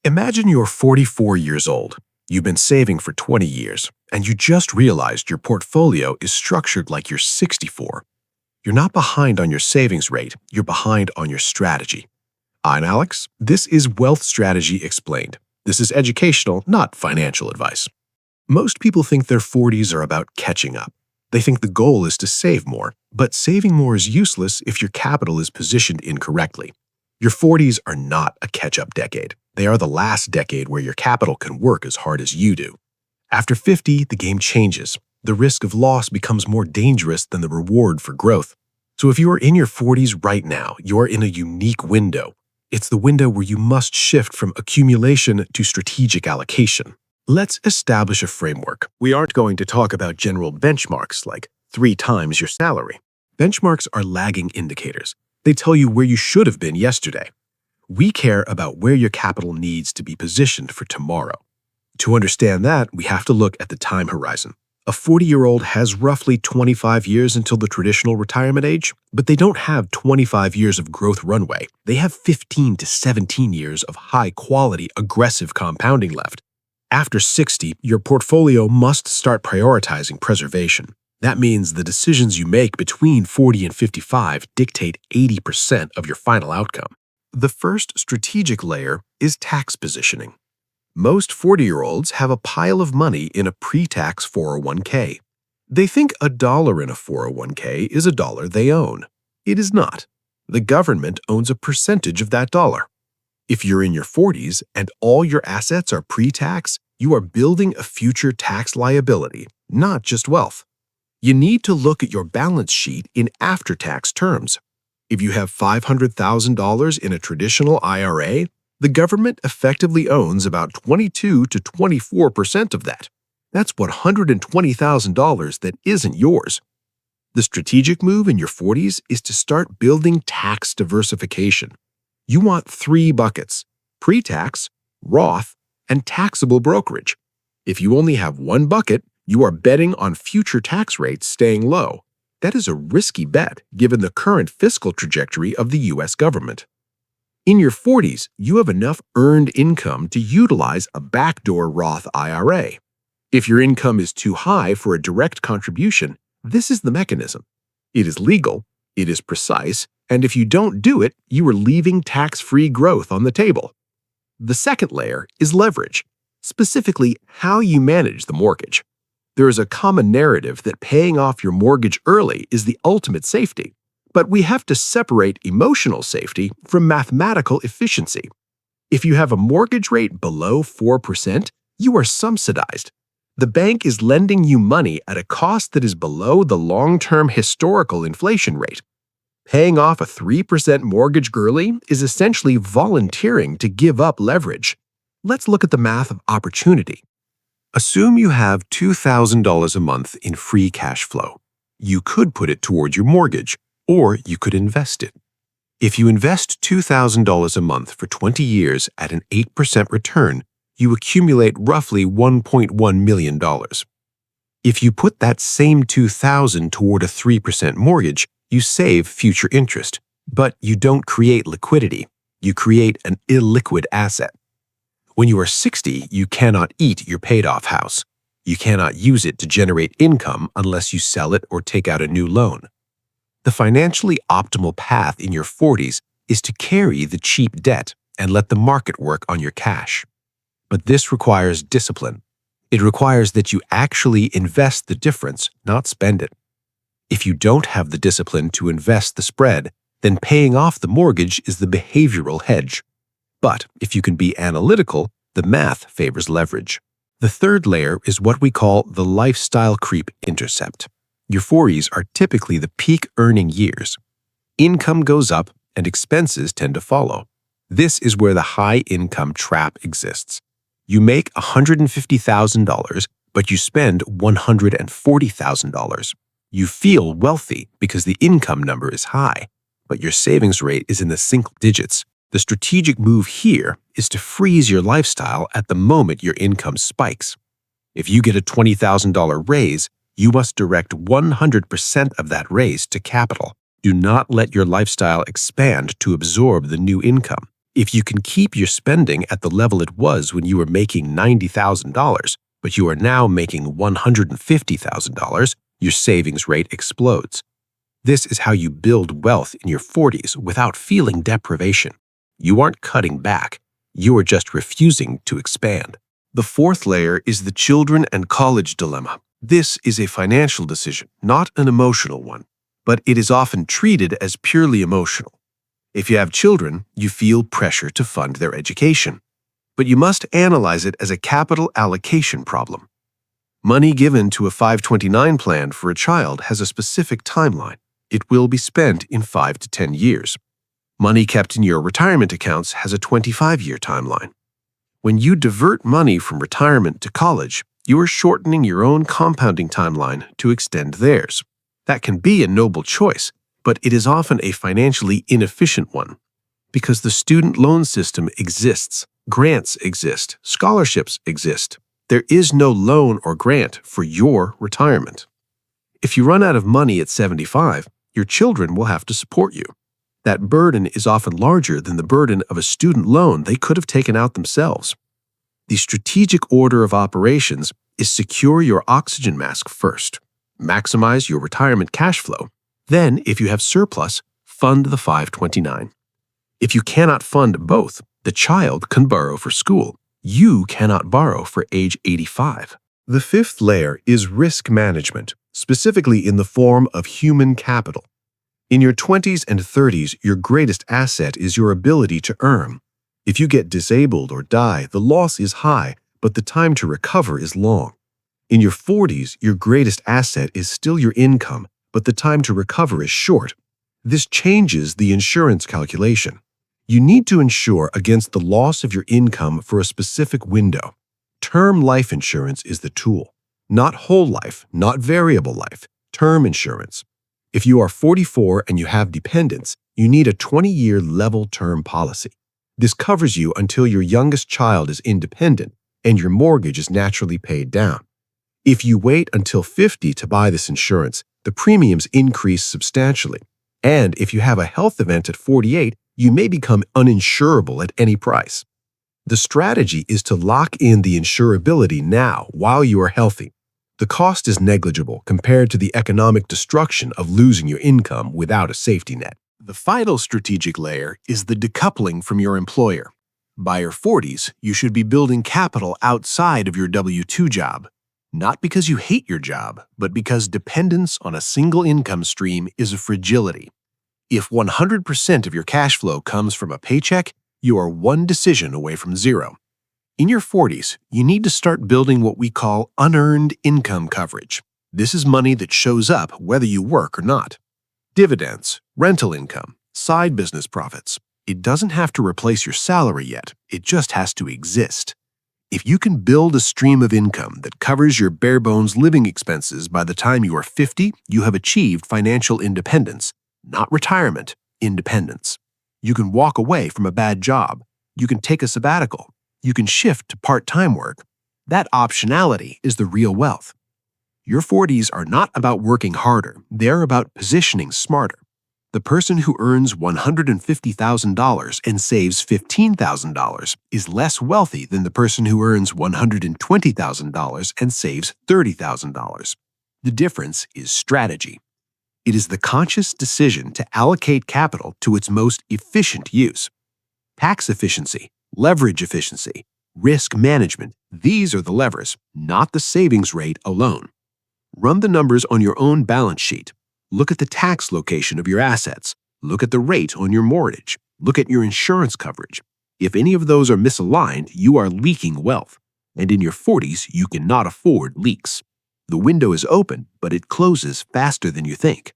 Imagine you're 44 years old. You've been saving for 20 years, and you just realized your portfolio is structured like you're 64. You're not behind on your savings rate, you're behind on your strategy. I'm Alex. This is Wealth Strategy Explained. This is educational, not financial advice. Most people think their 40s are about catching up. They think the goal is to save more, but saving more is useless if your capital is positioned incorrectly. Your 40s are not a catch-up decade. They are the last decade where your capital can work as hard as you do. After 50, the game changes. The risk of loss becomes more dangerous than the reward for growth. So if you are in your 40s right now, you are in a unique window. It's the window where you must shift from accumulation to strategic allocation. Let's establish a framework. We aren't going to talk about general benchmarks like 3 times your salary. Benchmarks are lagging indicators. They tell you where you should have been yesterday. We care about where your capital needs to be positioned for tomorrow. To understand that, we have to look at the time horizon. A 40-year-old has roughly 25 years until the traditional retirement age, but they don't have 25 years of growth runway. They have 15 to 17 years of high-quality, aggressive compounding left. After 60, your portfolio must start prioritizing preservation. That means the decisions you make between 40 and 55 dictate 80% of your final outcome. The first strategic layer is tax positioning. Most 40-year-olds have a pile of money in a pre-tax 401k. They think $1 in a 401k is $1 they own. It is not. The government owns a percentage of that dollar. If you're in your 40s and all your assets are pre-tax, you are building a future tax liability, not just wealth. You need to look at your balance sheet in after-tax terms. If you have $500,000 in a traditional IRA, the government effectively owns about 22 to 24% of that. That's $120,000 that isn't yours. The strategic move in your 40s is to start building tax diversification. You want 3 buckets: pre-tax, Roth, and taxable brokerage. If you only have one bucket, you are betting on future tax rates staying low. That is a risky bet given the current fiscal trajectory of the U.S. government. In your 40s, you have enough earned income to utilize a backdoor Roth IRA. If your income is too high for a direct contribution, this is the mechanism. It is legal, it is precise, and if you don't do it, you are leaving tax-free growth on the table. The second layer is leverage, specifically how you manage the mortgage. There is a common narrative that paying off your mortgage early is the ultimate safety, but we have to separate emotional safety from mathematical efficiency. If you have a mortgage rate below 4%, you are subsidized. The bank is lending you money at a cost that is below the long-term historical inflation rate. Paying off a 3% mortgage early is essentially volunteering to give up leverage. Let's look at the math of opportunity. Assume you have $2,000 a month in free cash flow. You could put it toward your mortgage, or you could invest it. If you invest $2,000 a month for 20 years at an 8% return, you accumulate roughly $1.1 million. If you put that same $2,000 toward a 3% mortgage, you save future interest, but you don't create liquidity. You create an illiquid asset. When you are 60, you cannot eat your paid-off house. You cannot use it to generate income unless you sell it or take out a new loan. The financially optimal path in your 40s is to carry the cheap debt and let the market work on your cash. But this requires discipline. It requires that you actually invest the difference, not spend it. If you don't have the discipline to invest the spread, then paying off the mortgage is the behavioral hedge. But if you can be analytical, the math favors leverage. The third layer is what we call the lifestyle creep intercept. Your 40s are typically the peak earning years. Income goes up and expenses tend to follow. This is where the high income trap exists. You make $150,000, but you spend $140,000. You feel wealthy because the income number is high, but your savings rate is in the single digits. The strategic move here is to freeze your lifestyle at the moment your income spikes. If you get a $20,000 raise, you must direct 100% of that raise to capital. Do not let your lifestyle expand to absorb the new income. If you can keep your spending at the level it was when you were making $90,000, but you are now making $150,000, your savings rate explodes. This is how you build wealth in your 40s without feeling deprivation. You aren't cutting back. You are just refusing to expand. The fourth layer is the children and college dilemma. This is a financial decision, not an emotional one, but it is often treated as purely emotional. If you have children, you feel pressure to fund their education. But you must analyze it as a capital allocation problem. Money given to a 529 plan for a child has a specific timeline. It will be spent in 5 to 10 years. Money kept in your retirement accounts has a 25-year timeline. When you divert money from retirement to college, you are shortening your own compounding timeline to extend theirs. That can be a noble choice, but it is often a financially inefficient one. Because the student loan system exists, grants exist, scholarships exist. There is no loan or grant for your retirement. If you run out of money at 75, your children will have to support you. That burden is often larger than the burden of a student loan they could have taken out themselves. The strategic order of operations is secure your oxygen mask first, maximize your retirement cash flow, then, if you have surplus, fund the 529. If you cannot fund both, the child can borrow for school. You cannot borrow for age 85. The fifth layer is risk management, specifically in the form of human capital. In your 20s and 30s, your greatest asset is your ability to earn. If you get disabled or die, the loss is high, but the time to recover is long. In your 40s, your greatest asset is still your income, but the time to recover is short. This changes the insurance calculation. You need to insure against the loss of your income for a specific window. Term life insurance is the tool. Not whole life, not variable life, term insurance. If you are 44 and you have dependents, you need a 20-year level term policy. This covers you until your youngest child is independent and your mortgage is naturally paid down. If you wait until 50 to buy this insurance, the premiums increase substantially. And if you have a health event at 48, you may become uninsurable at any price. The strategy is to lock in the insurability now while you are healthy. The cost is negligible compared to the economic destruction of losing your income without a safety net. The final strategic layer is the decoupling from your employer. By your 40s, you should be building capital outside of your W-2 job. Not because you hate your job, but because dependence on a single income stream is a fragility. If 100% of your cash flow comes from a paycheck, you are one decision away from zero. In your 40s, you need to start building what we call unearned income coverage. This is money that shows up whether you work or not. Dividends, rental income, side business profits. It doesn't have to replace your salary yet, it just has to exist. If you can build a stream of income that covers your bare-bones living expenses by the time you are 50, you have achieved financial independence, not retirement, independence. You can walk away from a bad job. You can take a sabbatical. You can shift to part-time work. That optionality is the real wealth. Your 40s are not about working harder. They're about positioning smarter. The person who earns $150,000 and saves $15,000 is less wealthy than the person who earns $120,000 and saves $30,000. The difference is strategy. It is the conscious decision to allocate capital to its most efficient use. Tax efficiency, leverage efficiency, risk management, these are the levers, not the savings rate alone. Run the numbers on your own balance sheet. Look at the tax location of your assets. Look at the rate on your mortgage. Look at your insurance coverage. If any of those are misaligned, you are leaking wealth. And in your 40s, you cannot afford leaks. The window is open, but it closes faster than you think.